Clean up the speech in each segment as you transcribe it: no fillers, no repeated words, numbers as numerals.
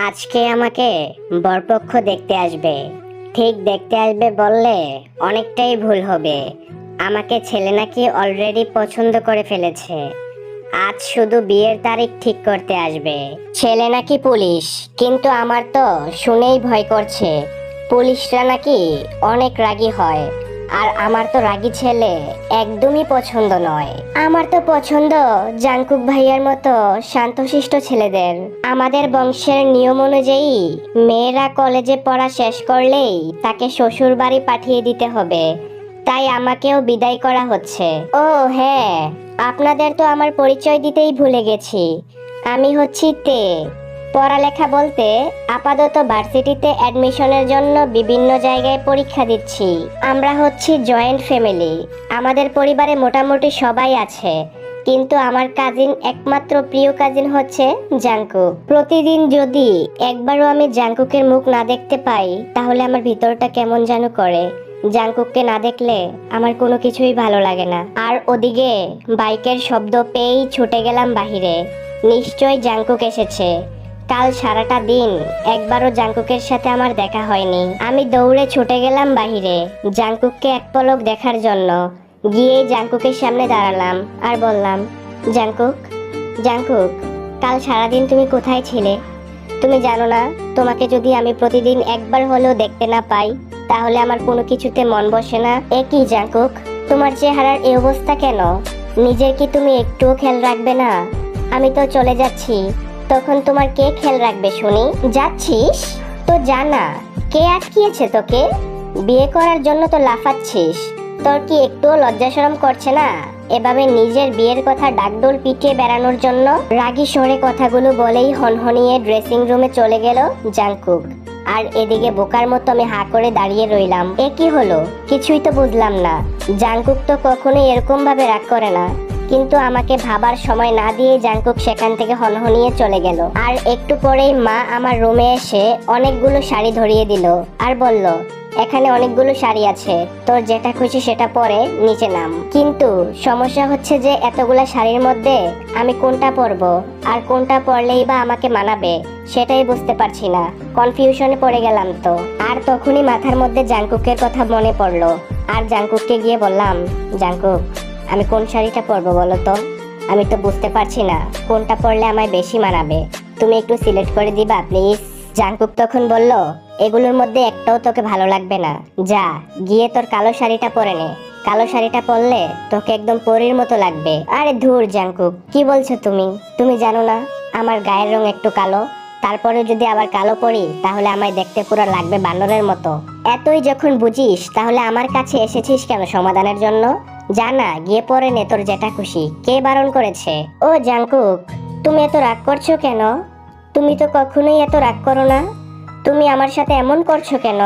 আজকে আমাকে বরপক্ষ দেখতে আসবে। ঠিক দেখতে আসবে বললে অনেকটাই ভুল হবে। আমাকে ছেলে নাকি অলরেডি পছন্দ করে ফেলেছে। আজ শুধু বিয়ের তারিখ ঠিক করতে আসবে। ছেলে নাকি পুলিশ, কিন্তু আমার তো শুনেই ভয় করছে। পুলিশরা নাকি অনেক রাগী হয়, আর আমার তো রাগী ছেলে একদমই পছন্দ নয়। আমার তো পছন্দ জাংকুক ভাইয়ার মতো শান্তশিষ্ট ছেলেদের। আমাদের বংশের নিয়ম অনুযায়ী মেয়েরা কলেজে পড়া শেষ করলেই তাকে শ্বশুর বাড়ি পাঠিয়ে দিতে হবে। তাই আমাকেও বিদায় করা হচ্ছে। ও হ্যাঁ, আপনাদের তো আমার পরিচয় দিতেই ভুলে গেছি। আমি হচ্ছি তে। পড়ালেখা বলতে আপাতত ভার্সিটিতে অ্যাডমিশনের জন্য বিভিন্ন জায়গায় পরীক্ষা দিচ্ছি। আমরা হচ্ছি জয়েন্ট ফ্যামিলি। আমাদের পরিবারে মোটামুটি সবাই আছে, কিন্তু আমার কাজিন, একমাত্র প্রিয় কাজিন হচ্ছে জাংকুক। প্রতিদিন যদি একবারও আমি জাংকুকের মুখ না দেখতে পাই তাহলে আমার ভিতরটা কেমন যেন করে। জাংকুককে না দেখলে আমার কোনো কিছুই ভালো লাগে না। আর ওদিকে বাইকের শব্দ পেয়েই ছুটে গেলাম বাহিরে। নিশ্চয় জাংকুক এসেছে। কাল সারাটা দিন একবারও জাংকুকের সাথে আমার দেখা হয়নি। আমি দৌড়ে ছুটে গেলাম বাহিরে জাংকুককে এক পলক দেখার জন্য। গিয়েই জাংকুকের সামনে দাঁড়ালাম আর বললাম, জাংকুক, জাংকুক, কাল সারাদিন তুমি কোথায় ছিলে? তুমি জানো না, তোমাকে যদি আমি প্রতিদিন একবার হলেও দেখতে না পাই তাহলে আমার কোনো কিছুতে মন বসে না। এ কি জাংকুক, তোমার চেহারার এই অবস্থা কেন? নিজের কি তুমি একটুও খেয়াল রাখবে না? আমি তো চলে যাচ্ছি, তখন তোমার কে খেয়াল রাখবে শুনি? যাচ্ছিস তো জানা, কে আটকিয়েছে তোকে? বিয়ে করার জন্য তো লাফাচ্ছিস। তোর কি একটুও লজ্জা শরম করছে না এভাবে নিজের বিয়ের কথা ডাকডোল পিটিয়ে বেড়ানোর জন্য? রাগী স্বরে কথাগুলো বলেই হনহনিয়ে ড্রেসিং রুমে চলে গেল জাংকুক। আর এদিকে বোকার মতো আমি হাঁ করে দাঁড়িয়ে রইলাম। এ কি হলো, কিছুই তো বুঝলাম না। জাংকুক তো কখনোই এরকম ভাবে রাগ করে না, কিন্তু আমাকে ভাবার সময় না দিয়ে জাংকুক সেখান থেকে হনহনিয়ে চলে গেল। আর একটু পরেই মা আমার রুমে এসে অনেকগুলো শাড়ি ধরিয়ে দিল আর বলল, এখানে অনেকগুলো শাড়ি আছে, তোর যেটা খুশি সেটা পরে নিচে নাম। কিন্তু সমস্যা হচ্ছে যে এতগুলা শাড়ির মধ্যে আমি কোনটা পরবো আর কোনটা পরলেই বা আমাকে মানাবে সেটাই বুঝতে পারছি না। কনফিউশনে পড়ে গেলাম তো। আর তখনই মাথার মধ্যে জাংকুকের কথা মনে পড়লো। আর জাংকুককে গিয়ে বললাম, জাংকুক, আমি কোন শাড়িটা পরবো বলো তো? আমি তো বুঝতে পারছি না কোনটা পরলে আমায় বেশি মানাবে। তুমি একটু সিলেক্ট করে দিবা প্লিজ? জাংকুক তখন বলল, এগুলোর মধ্যে একটাও তোকে ভালো লাগবে না। যা গিয়ে তোর কালো শাড়িটা পরে নে। কালো শাড়িটা পরলে তোকে একদম পরীর মতো লাগবে। আরে ধুর জাংকুক, কি বলছো তুমি? তুমি জানো না আমার গায়ের রং একটু কালো? তারপরে যদি আবার কালো পরি তাহলে আমায় দেখতে পুরো লাগবে বানরের মতো। এতই যখন বুঝিস তাহলে আমার কাছে এসেছিস কেন সমাধানের জন্য? জানা গিয়ে পরে নে তোর যেটা খুশি। কে বারণ করেছে? ও জাংকুক, তুমি এত রাগ করছো কেন? তুমি তো কখনোই এত রাগ করো না। তুমি আমার সাথে এমন করছো কেন?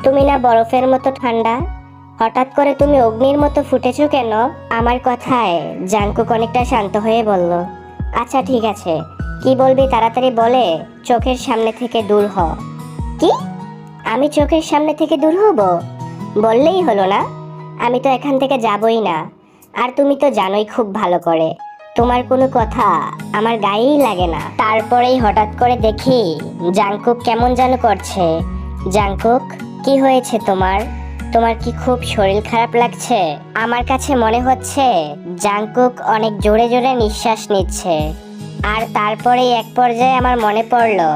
তুমি না বরফের মতো ঠান্ডা, হঠাৎ করে তুমি অগ্নির মতো ফুটেছো কেন? আমার কথায় জাংকুক অনেকটা শান্ত হয়ে বলল, আচ্ছা ঠিক আছে, কি বলবি তাড়াতাড়ি বলে চোখের সামনে থেকে দূর হ। কি? আমি চোখের সামনে থেকে দূর হব? বললেই হলো না? আমি তো এখান থেকে যাবই না। আর তুমি তো জানোই খুব ভালো করে তোমার কোনো কথা আমার গায়েই লাগে না। তারপরেই হঠাৎ করে দেখি জাংকুক কেমন যেন করছে। জাংকুক, কি হয়েছে তোমার? তোমার কি খুব শরীর খারাপ লাগছে? আমার কাছে মনে হচ্ছে জাংকুক অনেক জোরে জোরে নিঃশ্বাস নিচ্ছে। আর তারপরেই এক পর্যায়ে আমার মনে পড়লো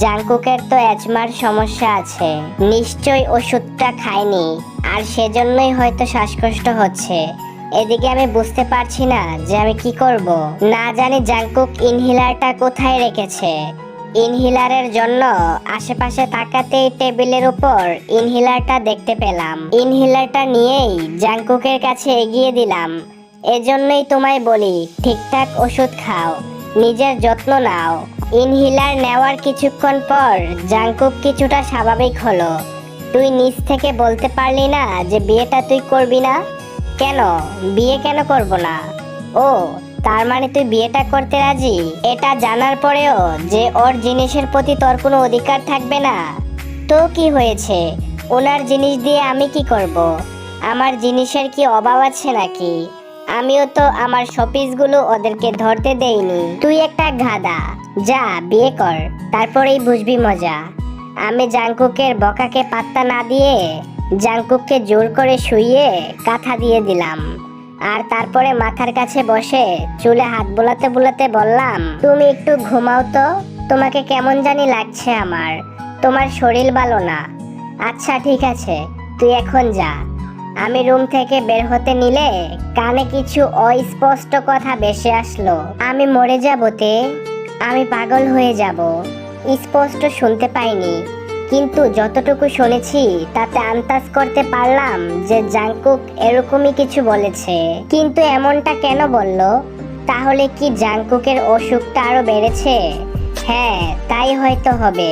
জাংকুকের তো অ্যাজমার সমস্যা আছে। নিশ্চয়ই ওষুধটা খায়নি, আর সেজন্যই হয়তো শ্বাসকষ্ট হচ্ছে। এদিকে আমি বুঝতে পারছি না যে আমি কি করব। না জানি জাংকুক ইনহেলারটা কোথায় রেখেছে। ইনহেলারের জন্য আশেপাশে তাকাতেই টেবিলের উপর ইনহেলারটা দেখতে পেলাম। ইনহেলারটা নিয়েই জাংকুকের কাছে এগিয়ে দিলাম। এজন্যই তোমায় বলি, ঠিকঠাক ওষুধ খাও, নিজের যত্ন নাও। ইনহেলার নেওয়ার কিছুক্ষণ পর জাংকুক কিছুটা স্বাভাবিক হলো। তুই নিজ থেকে বলতে পারলি না যে বিয়েটা তুই করবি না? কেন বিয়ে কেন করব না? ও তার মানে তুই বিয়েটা করতে রাজি? এটা জানার পরেও যে ওর জিনিসের প্রতি তোর কোনো অধিকার থাকবে না? তো কি হয়েছে, ওনার জিনিস দিয়ে আমি কি করব? আমার জিনিসের কি অভাব আছে নাকি? আমিও তো আমার শপিসগুলো ওদেরকে ধরতে দেইনি। তুই একটা গাধা, যা বিয়ে কর, তারপরেই বুঝবি মজা। আমি জাংকুকের বকাকে পাত্তা না দিয়ে জাংকুককে জোর করে শুইয়ে কাঁথা দিয়ে দিলাম। আর তারপরে মাথার কাছে বসে চুলে হাত বোলাতে বোলাতে বললাম, তুমি একটু ঘুমাও তো, তোমাকে কেমন জানি লাগছে আমার, তোমার শরীর ভালো না। আচ্ছা ঠিক আছে, তুই এখন যা। আমি রুম থেকে বের হতে নিলে কানে কিছু অস্পষ্ট কথা ভেসে আসলো। আমি মরে যাবতে, আমি পাগল হয়ে যাব। স্পষ্ট শুনতে পাইনি, কিন্তু যতটুকু শুনেছি তাতে আন্দাজ করতে পারলাম যে জাংকুক এরকমই কিছু বলেছে। কিন্তু এমনটা কেন বলল? তাহলে কি জাংকুকের অসুখটা আরো বেড়েছে? হ্যাঁ, তাই হয়তো হবে।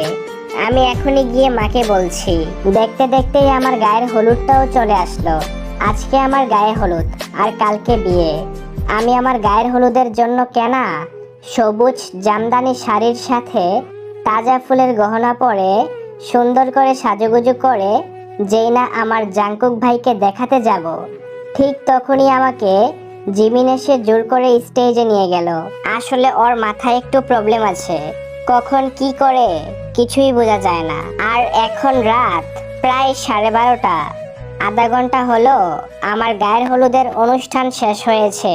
আমি এখনই গিয়ে মাকে বলছি। দেখতে দেখতেই আমার গায়ের হলুদটাও চলে আসলো। আজকে আমার গায়ে হলুদ আর কালকে বিয়ে। আমি আমার গায়ের হলুদের জন্য কেনা সবুজ জামদানি শাড়ির সাথে তাজা ফুলের গহনা পরে সুন্দর করে সাজুগুজু করে যেই না আমার জাংকুক ভাইকে দেখাতে যাব, ঠিক তখনই আমাকে জিমিন এসে জোর করে স্টেজে নিয়ে গেল। আসলে ওর মাথায় একটু প্রবলেম আছে, কখন কি করে কিছুই বোঝা যায় না। আর এখন রাত প্রায় 12:30। আধা ঘন্টা হলো আমার গায়ের হলুদের অনুষ্ঠান শেষ হয়েছে,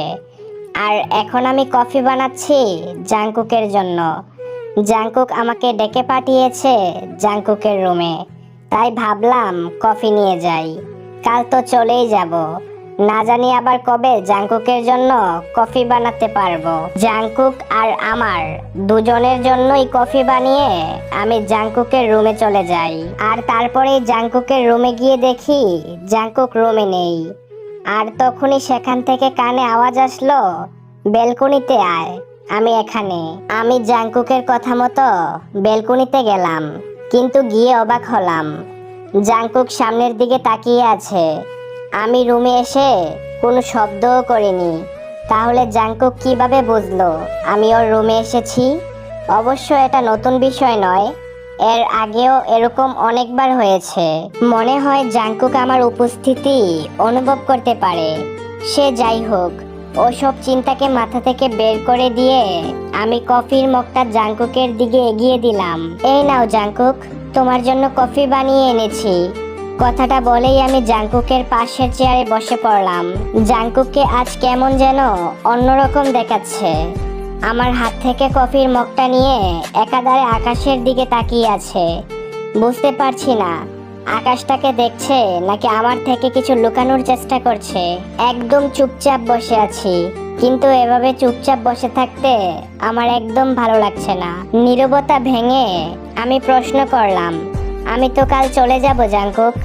আর এখন আমি কফি বানাচ্ছি জাংকুকের জন্য। জাংকুক আমাকে ডেকে পাঠিয়েছে জাংকুকের রুমে, তাই ভাবলাম কফি নিয়ে যাই। কাল তো চলেই যাব, না জানি আবার কবে জাংকুকের জন্য কফি বানাতে পারবো। জাংকুক আর আমার দুজনের জন্যই কফি বানিয়ে আমি জাংকুকের রুমে চলে যাই। আর তারপরেই জাংকুকের রুমে গিয়ে দেখি জাংকুক রুমে নেই। আর তখনই সেখান থেকে কানে আওয়াজ আসলো, বেলকনিতে আয়, আমি এখানে। আমি জাংকুকের কথা মতো বেলকনিতে গেলাম, কিন্তু গিয়ে অবাক হলাম। জাংকুক সামনের দিকে তাকিয়ে আছে। আমি রুমে এসে কোনো শব্দও করিনি। তাহলে জাংকুক কিভাবে বুঝলো আমি ওর রুমে এসেছি? অবশ্য এটা নতুন বিষয় নয়, এর আগেও এরকম অনেকবার হয়েছে। মনে হয় জাংকুক আমার উপস্থিতি অনুভব করতে পারে। সে যাই হোক, ওসব চিন্তাকে মাথা থেকে বের করে দিয়ে আমি কফির মগটা জাংকুকের দিকে এগিয়ে দিলাম। এই নাও জাংকুক, তোমার জন্য কফি বানিয়ে এনেছি। কথাটা বলেই আমি জাংকুকের পাশের চেয়ারে বসে পড়লাম। জাংকুককে আজ কেমন যেন অন্যরকম দেখাচ্ছে। আমার হাত থেকে কফির মগটা নিয়ে একাধারে আকাশের দিকে তাকিয়ে আছে। বুঝতে পারছি না আকাশটাকে দেখছে নাকি আমার থেকে কিছু লুকানোর চেষ্টা করছে। একদম চুপচাপ বসে আছি, কিন্তু এভাবে চুপচাপ বসে থাকতে আমার একদম ভালো লাগছে না। নীরবতা ভেঙে আমি প্রশ্ন করলাম, আমি তো কাল চলে যাব জাংকুক,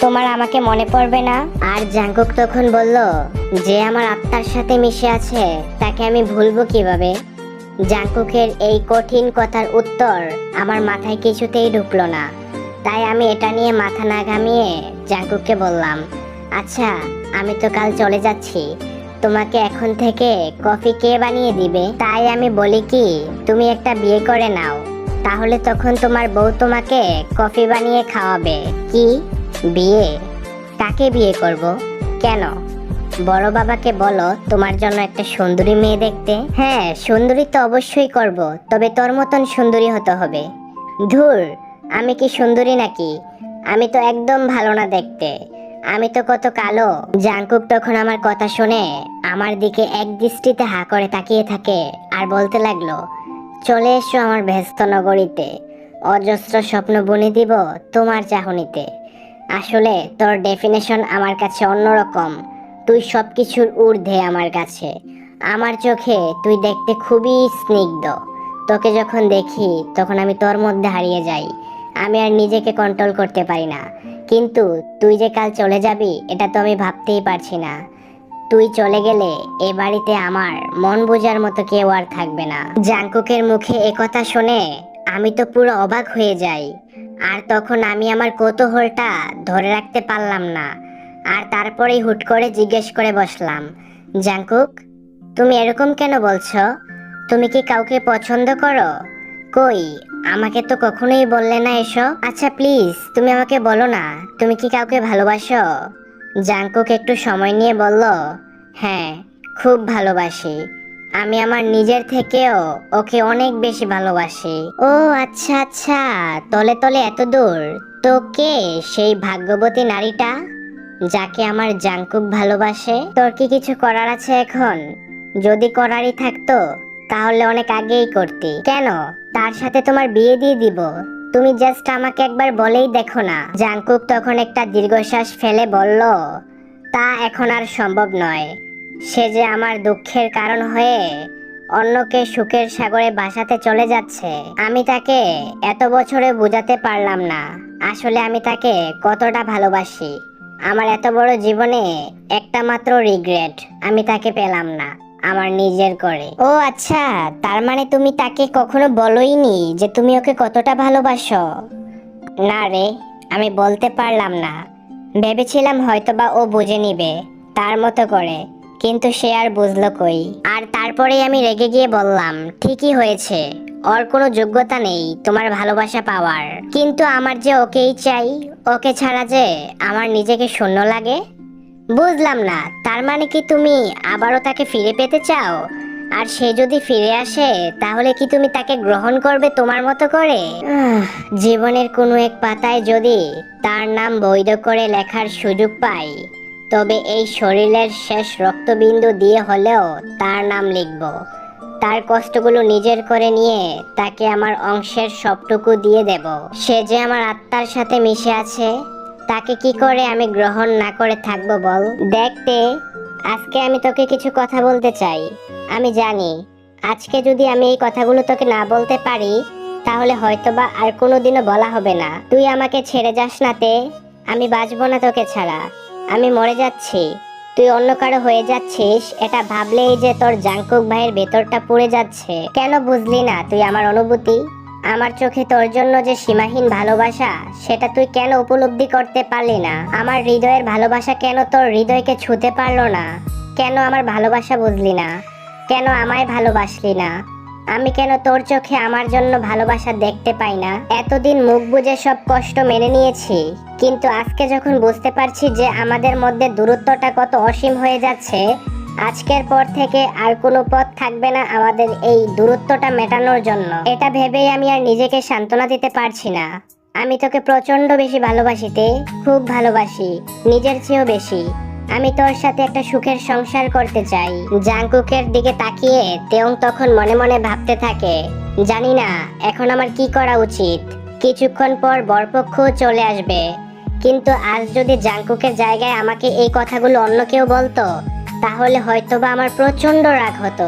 তোমার আমাকে মনে পড়বে না? আর জাংকুক তখন বলল, যে আমার আত্মার সাথে মিশে আছে তাকে আমি ভুলবো কিভাবে? জাংকুকের এই কঠিন কথার উত্তর আমার মাথায় কিছুতেই ঢুকলো না। তাই আমি এটা নিয়ে মাথা না ঘামিয়ে জাংকুককে বললাম, আচ্ছা আমি তো কাল চলে যাচ্ছি, তোমাকে এখন থেকে কফি কে বানিয়ে দিবে? তাই আমি বলি কি, তুমি একটা বিয়ে করে নাও, তাহলে তখন তোমার বউ তোমাকে কফি বানিয়ে খাওয়াবে। কি বিয়ে? কাকে বিয়ে করব? কেন? বড় বাবাকে বলো তোমার জন্য একটা সুন্দরী মেয়ে দেখতে। হ্যাঁ, সুন্দরী তো অবশ্যই করব, তবে তোর মতন সুন্দরী হতে হবে। ধুর, আমি কি সুন্দরী নাকি? আমি তো একদম ভালো না দেখতে, আমি তো কত কালো। জাংকুক তখন আমার কথা শুনে আমার দিকে এক দৃষ্টিতে হা করে তাকিয়ে থাকে আর বলতে লাগলো, চলে এসো আমার ব্যস্ত নগরীতে, অজস্র স্বপ্ন বুনে দিব তোমার চাহনিতে। আসলে তোর ডেফিনেশন আমার কাছে অন্যরকম, তুই সব কিছুর ঊর্ধ্বে আমার কাছে। আমার চোখে তুই দেখতে খুবই স্নিগ্ধ, তোকে যখন দেখি তখন আমি তোর মধ্যে হারিয়ে যাই, আমি আর নিজেকে কন্ট্রোল করতে পারি না। কিন্তু তুই যে কাল চলে যাবি এটা তো আমি ভাবতেই পারছি না। তুই চলে গেলে এ বাড়িতে আমার মন বোঝার মতো কেউ আর থাকবে না। জাংকুকের মুখে একথা শুনে আমি তো পুরো অবাক হয়ে যাই, আর তখন আমি আমার কৌতূহলটা ধরে রাখতে পারলাম না। আর তারপরেই হুট করে জিজ্ঞেস করে বসলাম, জাংকুক তুমি এরকম কেন বলছো? তুমি কি কাউকে পছন্দ করো? কই, আমাকে তো কখনোই বললে না এসব। আচ্ছা প্লিজ তুমি আমাকে বলো না, তুমি কি কাউকে ভালোবাসো? জাংকুক একটু সময় নিয়ে বলল, হ্যাঁ খুব ভালোবাসি। আমি আমার নিজের থেকেও ওকে অনেক বেশি ভালোবাসি। ও আচ্ছা আচ্ছা, তলে তলে এত দূর। তো কে সেই ভাগ্যবতী নারীটা যাকে আমার জাংকুক ভালোবাসে? তোর কি কিছু করার আছে এখন? যদি করারই থাকতো তাহলে অনেক আগেই করতি। কেন? তার সাথে তোমার বিয়ে দিয়ে দিব। তুমি জাস্ট আমাকে একবার বলেই দেখো না। জাংকুক তখন একটা দীর্ঘশ্বাস ফেলে বলল, তা এখন আর সম্ভব নয়। সে যে আমার দুঃখের কারণ হয়ে অন্যকে সুখের সাগরে ভাসাতে চলে যাচ্ছে। আমি তাকে এত বছরে বোঝাতে পারলাম না আসলে আমি তাকে কতটা ভালোবাসি। আমার এত বড় জীবনে একটা মাত্র রিগ্রেট, আমি তাকে পেলাম না আমার নিজের করে। ও আচ্ছা, তার মানে তুমি তাকে কখনো বলোইনি যে তুমি ওকে কতটা ভালোবাসো? না রে, আমি বলতে পারলাম না। ভেবেছিলাম হয়তোবা ও বুঝে নিবে তার মতো করে, কিন্তু সে আর বুঝলো কই। আর তারপরেই আমি রেগে গিয়ে বললাম, ঠিকই হয়েছে, ওর কোনো যোগ্যতা নেই তোমার ভালোবাসা পাওয়ার। কিন্তু আমার যে ওকেই চাই, ওকে ছাড়া যে আমার নিজেকে শূন্য লাগে। বুঝলাম না, তার মানে কি তুমি আবারও তাকে ফিরে পেতে চাও? আর সে যদি ফিরে আসে তাহলে কি তুমি তাকে গ্রহণ করবে তোমার মতো করে? জীবনের কোনো এক পাতায় যদি তার নাম বৈধ করে লেখার সুযোগ পাই, তবে এই শরীরের শেষ রক্তবিন্দু দিয়ে হলেও তার নাম লিখব। তার কষ্টগুলো নিজের করে নিয়ে তাকে আমার অংশের সবটুকু দিয়ে দেব। সে যে আমার আত্মার সাথে মিশে আছে, তাকে কি করে আমি গ্রহণ না করে থাকবো বল? দেখতে, আজকে আমি তোকে কিছু কথা বলতে চাই। আমি জানি আজকে যদি আমি এই কথাগুলো তোকে না বলতে পারি তাহলে হয়তোবা আর কোনোদিনও বলা হবে না। তুই আমাকে ছেড়ে যাস না তে, আমি বাঁচবো না তোকে ছাড়া। আমি মরে যাচ্ছি, তুই অন্য কারো হয়ে যাচ্ছিস, এটা ভাবলেই যে তোর জাংকুক ভাইয়ের ভেতরটা পুড়ে যাচ্ছে। কেন বুঝলি না তুই আমার অনুভূতি? আমার চোখে তোর জন্য যে সীমাহীন ভালোবাসা, সেটা তুই কেন উপলব্ধি করতে পারলি না? আমার হৃদয়ের ভালোবাসা কেন তোর হৃদয়কে ছুঁতে পারলো না? কেন আমার ভালোবাসা বুঝলি না? কেন আমায় ভালোবাসলি না? আমি কেন তোর চোখে আমার জন্য ভালোবাসা দেখতে পাই না? এতদিন মুখ বুজে সব কষ্ট মেনে নিয়েছি, কিন্তু আজকে যখন বুঝতে পারছি যে আমাদের মধ্যে দূরত্বটা কত অসীম হয়ে যাচ্ছে, আজকের পর থেকে আর কোনো পথ থাকবে না আমাদের এই দূরত্বটা মেটানোর জন্য। এটা ভেবেই আমি আর নিজেকে সান্ত্বনা দিতে পারছি না। আমি তোকে প্রচন্ড বেশি ভালোবাসিতে, খুব ভালোবাসি, নিজের চেয়েও বেশি। আমি তোর সাথে একটা সুখের সংসার করতে চাই। জাংকুকের দিকে তাকিয়ে তেয়ং তখন মনে মনে ভাবতে থাকে, জানি না এখন আমার কি করা উচিত। কিছুক্ষণ পর বরপক্ষ চলে আসবে, কিন্তু আজ যদি জাংকুকের জায়গায় আমাকে এই কথাগুলো অন্য কেউ বলতো তাহলে হয়তোবা আমার প্রচন্ড রাগ হতো।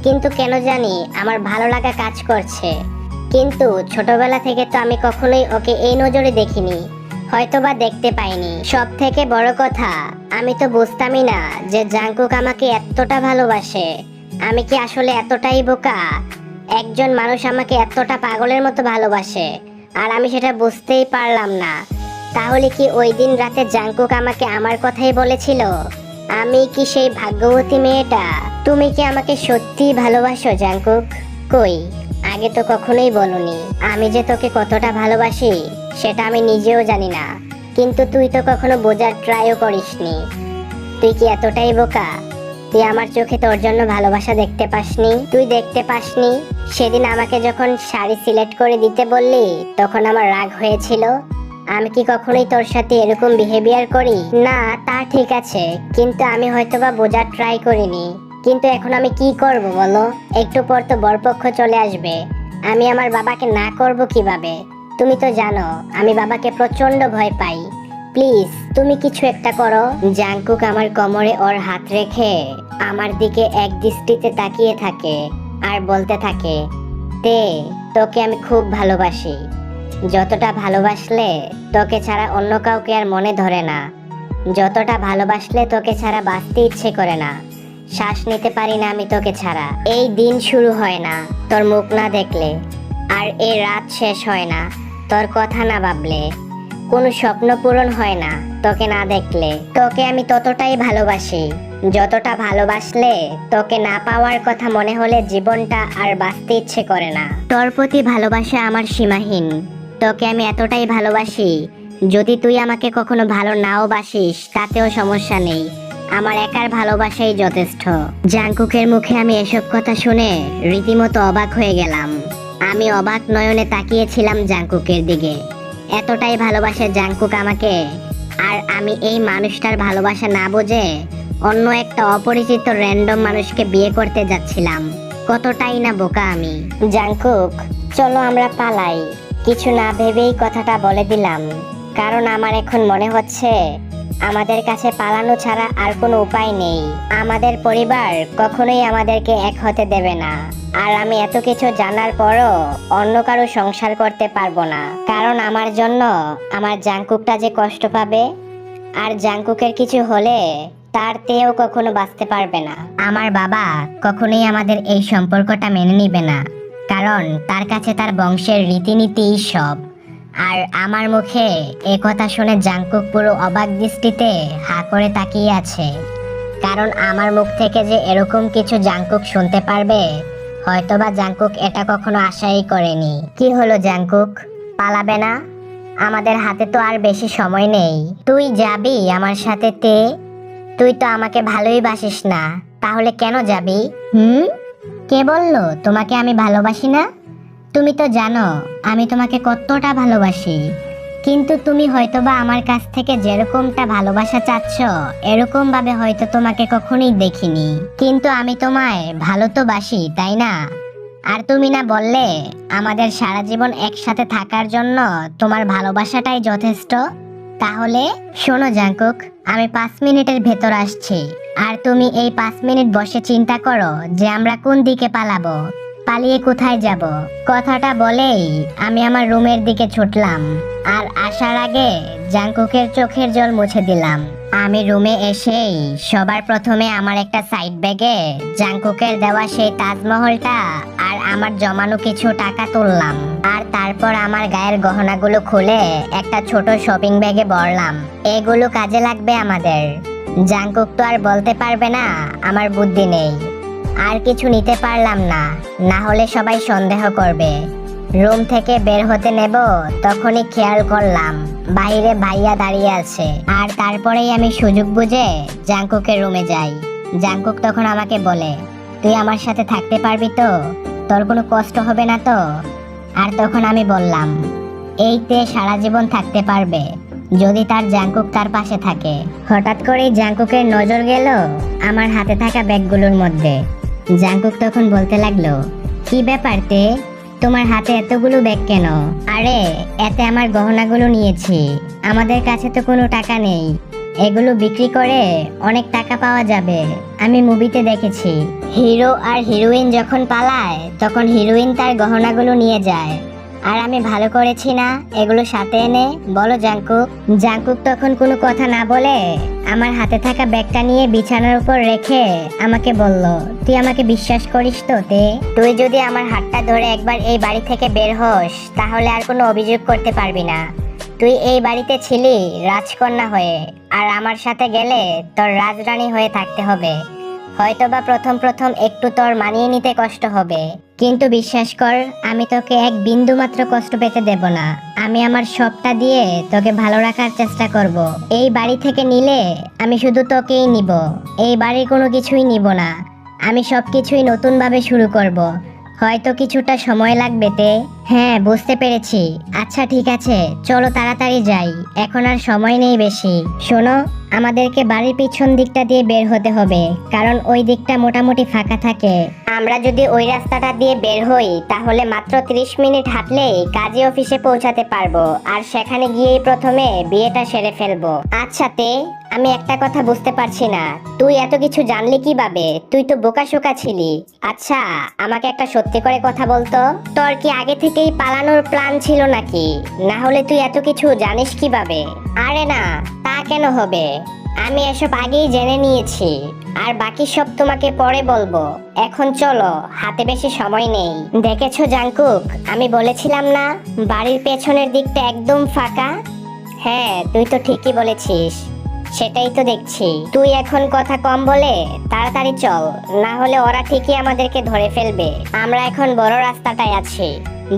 কিন্তু কেন জানি আমার ভালো লাগা কাজ করছে। কিন্তু ছোটবেলা থেকে তো আমি কখনোই ওকে এই নজরে দেখিনি, হয়তোবা দেখতে পাইনি। সব থেকে বড় কথা, আমি তো বুঝতামই না যে জাংকুক আমাকে এতটা ভালোবাসে। আমি কি আসলে এতটাই বোকা? একজন মানুষ আমাকে এতটা পাগলের মতো ভালোবাসে আর আমি সেটা বুঝতেই পারলাম না। তাহলে কি ওই দিন রাতে জাংকুক আমাকে আমার কথাই বলেছিল? আমি কি সেই ভাগ্যবতী মেয়েটা? তুমি কি আমাকে সত্যিই ভালোবাসো জাংকুক? কই, আগে তো কখনোই বলনি। আমি যে তোকে কতটা ভালোবাসি সেটা আমি নিজেও জানি না, কিন্তু তুই তো কখনো বোঝার ট্রাইও করিসনি। তুই কি এতটাই বোকা? তুই আমার চোখে তোর জন্য ভালোবাসা দেখতে পাসনি? তুই দেখতে পাসনি সেদিন আমাকে যখন শাড়ি সিলেক্ট করে দিতে বললি তখন আমার রাগ হয়েছিল? আমি কি কখনোই তোর সাথে এরকম বিহেভিয়ার করি? না, তা ঠিক আছে, কিন্তু আমি হয়তোবা বোঝার ট্রাই করিনি। কিন্তু এখন আমি কি করব বলো? একটু পর তো বরপক্ষ চলে আসবে, আমি আমার বাবাকে না করব কিভাবে? তুমি তো জানো আমি বাবাকে প্রচন্ড ভয় পাই। প্লিজ তুমি কিছু একটা করো। জাংকুক আমার কোমরে ওর হাত রেখে আমার দিকে এক দৃষ্টিতে তাকিয়ে থাকে আর বলতে থাকে, তে, তোকে আমি খুব ভালোবাসি। যতটা ভালোবাসলে তোকে ছাড়া অন্য কাউকে আর মনে ধরে না, যতটা ভালোবাসলে তোকে ছাড়া বাঁচতে ইচ্ছে করে না, শ্বাস নিতে পারি না আমি তোকে ছাড়া। এই দিন শুরু হয় না তোর মুখ না দেখলে, আর এই রাত শেষ হয় না তোর কথা না ভাবলে, কোনো স্বপ্ন পূরণ হয় না তোকে না দেখলে। তোকে আমি ততটাই ভালোবাসি যতটা ভালোবাসলে তোকে না পাওয়ার কথা মনে হলে জীবনটা আর বাঁচতে ইচ্ছে করে না। তোর প্রতি ভালোবাসা আমার সীমাহীন। তোকে আমি এতটাই ভালোবাসি, যদি তুই আমাকে কখনো ভালো নাও বাসিস তাতেও সমস্যা নেই। আমার একার ভালোবাসাই যথেষ্ট। জাংকুকের মুখে আমি এসব কথা শুনে রীতিমতো অবাক হয়ে গেলাম। আমি অবাক নয়নে তাকিয়েছিলাম জাংকুকের দিকে। এতটাই ভালোবাসে জাংকুক আমাকে, আর আমি এই মানুষটার ভালোবাসা না বুঝে অন্য একটা অপরিচিত র্যান্ডম মানুষকে বিয়ে করতে যাচ্ছিলাম। কতটাই না বোকা আমি। জাংকুক, চলো আমরা পালাই। কিছু না ভেবেই কথাটা বলে দিলাম, কারণ আমার এখন মনে হচ্ছে আমাদের কাছে পালানো ছাড়া আর কোনো উপায় নেই। আমাদের পরিবার কখনোই আমাদেরকে এক হতে দেবে না, আর আমি এত কিছু জানার পরও অন্য কারো সংসার করতে পারবো না, কারণ আমার জন্য আমার জাংকুকটা যে কষ্ট পাবে, আর জাংকুকের কিছু হলে তার তেও কখনো বাঁচতে পারবে না। আমার বাবা কখনোই আমাদের এই সম্পর্কটা মেনে নিবে না, কারণ তার কাছে তার বংশের রীতিনীতিই সব। আর আমার মুখে এ কথা শুনে জাংকুক পুরো অবাক দৃষ্টিতে হা করে তাকিয়ে আছে, কারণ আমার মুখ থেকে যে এরকম কিছু জাংকুক শুনতে পারবে হয়তোবা জাংকুক এটা কখনো আশাই করেনি। কি হলো জাংকুক, পালাবে না? আমাদের হাতে তো আর বেশি সময় নেই। তুই যাবি আমার সাথে? তুই তো আমাকে ভালোই বাসিস না, তাহলে কেন যাবি? কে বললো তোমাকে আমি ভালোবাসি না? তুমি তো জানো আমি তোমাকে কতটা ভালোবাসি, কিন্তু তুমি হয়তোবা আমার কাছ থেকে যেরকমটা ভালোবাসা চাচ্ছ এরকম ভাবে হয়তো তোমাকে কখনোই দেখিনি, কিন্তু আমি তোমায় ভালো তো বাসি, তাই না? আর তুমি না বললে আমাদের সারা জীবন একসাথে থাকার জন্য তোমার ভালোবাসাটাই যথেষ্ট? তাহলে শোনো জাংকুক, আমি 5 মিনিটের ভেতর আসছি, আর তুমি এই 5 মিনিট বসে চিন্তা করো যে আমরা কোন দিকে পালাবো, পালিয়ে কোথায় যাব। কথাটা বলেই আমি আমার রুমের দিকে ছুটলাম, আর আসার আগে জাংকুকের চোখের জল মুছে দিলাম। আমি রুমে এসেই সবার প্রথমে আমার একটা সাইড ব্যাগে জাংকুকের দেওয়া সেই তাজমহলটা আর আমার জমানো কিছু টাকা তুললাম, আর তারপর আমার গায়ের গহনাগুলো খুলে একটা ছোট শপিং ব্যাগে ভরলাম। এগুলো কাজে লাগবে আমাদের। জাংকুক তো আর বলতে পারবে না আমার বুদ্ধি নেই। আর কিছু নিতে পারলাম না, না হলে সবাই সন্দেহ করবে। রুম থেকে বের হতে নেব তখনই খেয়াল করলাম বাইরে ভাইয়া দাঁড়িয়ে আছে, আর তারপরেই আমি সুযোগ বুঝে জাংকুকের রুমে যাই। জাংকুক তখন আমাকে বলে, তুই আমার সাথে থাকতে পারবি তো? তোর কোনো কষ্ট হবে না তো? আর তখন আমি বললাম, এইতে সারা জীবন থাকতে পারবে যদি তার জাংকুক তার পাশে থাকে। হঠাৎ করেই জাংকুকের নজর গেল আমার হাতে থাকা ব্যাগগুলোর মধ্যে। জাংকুক তখন বলতে লাগলো, কি ব্যাপার তোমার হাতে এতগুলো ব্যাগ কেন? আরে এতে আমার গহনাগুলো নিয়েছি, আমাদের কাছে তো কোনো টাকা নেই, এগুলো বিক্রি করে অনেক টাকা পাওয়া যাবে। আমি মুভিতে দেখেছি হিরো আর হিরোইন যখন পালায় তখন হিরোইন তার গহনাগুলো নিয়ে যায়, আর আমি ভালো করেছি না এগুলো সাথে এনে? বলো জাংকুক। জাংকুক তখন কোনো কথা না বলে আমার হাতে থাকা ব্যাগটা নিয়ে বিছানার উপর রেখে আমাকে বলল, তুই আমাকে বিশ্বাস করিস তো? তুই যদি আমার হাতটা ধরে একবার এই বাড়ি থেকে বের হোস তাহলে আর কোনো অভিযোগ করতে পারবি না। তুই এই বাড়িতে ছিলি রাজকন্যা হয়ে, আর আমার সাথে গেলে তোর রাজরানী হয়ে থাকতে হবে। হয়তোবা প্রথম প্রথম একটু তোর মানিয়ে নিতে কষ্ট হবে, কিন্তু বিশ্বাস কর আমি তোকে এক বিন্দু মাত্র কষ্ট পেতে দেব না। আমি আমার সবটা দিয়ে তোকে ভালো রাখার চেষ্টা করব। এই বাড়ি থেকে নিলে আমি শুধু তোকেই নিব, এই বাড়ির কোনো কিছুই নিব না। আমি সবকিছুই নতুন ভাবে শুরু করব। হয়তো কিছুটা সময় লাগবে হ্যাঁ, বুঝতে পেরেছি। আচ্ছা ঠিক আছে, চলো তাড়াতাড়ি যাই, এখন আর সময় নেই বেশি। শোনো, আমাদেরকে বাড়ির পিছন দিকটা দিয়ে বের হতে হবে, কারণ ওই দিকটা মোটামুটি ফাঁকা থাকে। আমরা যদি ওই রাস্তাটা দিয়ে বের হই তাহলে মাত্র 30 মিনিট হাঁটলেই কাজী অফিসে পৌঁছাতে পারবো, আর সেখানে গিয়েই প্রথমে বিয়েটা সেরে ফেলবো। আচ্ছা আমি একটা কথা বুঝতে পারছি না, তুই এত কিছু জানলি কিভাবে? তুই তো বোকাশোকা ছিলি। আচ্ছা আমাকে একটা সত্যি করে কথা বলতো, তোর কি আগে থেকেই পালানোর প্ল্যান ছিল নাকি? না হলে তুই এত কিছু জানিস কিভাবে? আরে না, তা কেন হবে? আমি এসব আগেই জেনে নিয়েছি, আর বাকি সব তোমাকে পরে বলবো। এখন চলো, হাতে বেশি সময় নেই। দেখেছো জাংকুক, আমি বলেছিলাম না বাড়ির পেছনের দিকটা একদম ফাঁকা? হ্যাঁ, তুই তো ঠিকই বলেছিস, সেটাই তো দেখছি। তুই এখন কথা কম বলে তাড়াতাড়ি চল, না হলে ওরা ঠিকই আমাদেরকে ধরে ফেলবে। আমরা এখন বড় রাস্তাটায় আছি,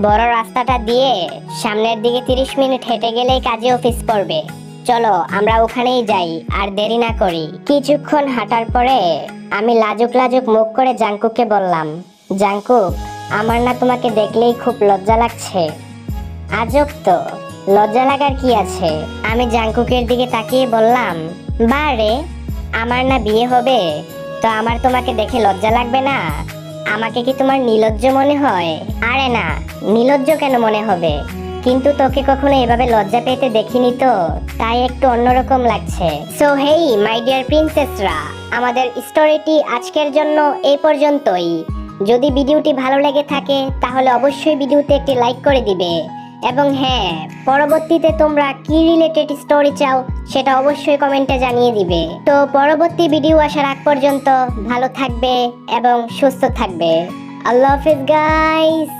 বড় রাস্তাটা দিয়ে সামনের দিকে 30 মিনিট হেঁটে গেলেই কাজী অফিস পড়বে। চলো আমরা ওখানেই যাই, আর দেরি না করি। কিছুক্ষণ হাঁটার পরে আমি লাজুক লাজুক মুখ করে জাংকুককে বললাম, জাংকুক, আমার না তোমাকে দেখলেই খুব লজ্জা লাগছে। আজব তো, লজ্জা লাগার কি আছে? আমি জাংকুকের দিকে তাকিয়ে বললাম, বারে, আমার না বিয়ে হবে, তো আমার তোমাকে দেখে লজ্জা লাগবে না? আমাকে কি তোমার নির্লজ্জ মনে হয়? আরে না, নির্লজ্জ কেন মনে হবে, কিন্তু তোকে কখনো এভাবে লজ্জা পেতে দেখিনি তো, তাই একটু অন্যরকম লাগছে। সো হেই মাই ডিয়ার প্রিন্সেসরা, আমাদের স্টোরিটি আজকের জন্য এই পর্যন্তই। যদি ভিডিওটি ভালো লেগে থাকে তাহলে অবশ্যই ভিডিওতে একটি লাইক করে দিবে, এবং হ্যাঁ, পরবর্তীতে তোমরা কি রিলেটেড স্টোরি চাও সেটা অবশ্যই কমেন্টে জানিয়ে দিবে। তো পরবর্তী ভিডিও আসার আগ পর্যন্ত ভালো থাকবে এবং সুস্থ থাকবে। আল্লাহ হাফেজ গাইস।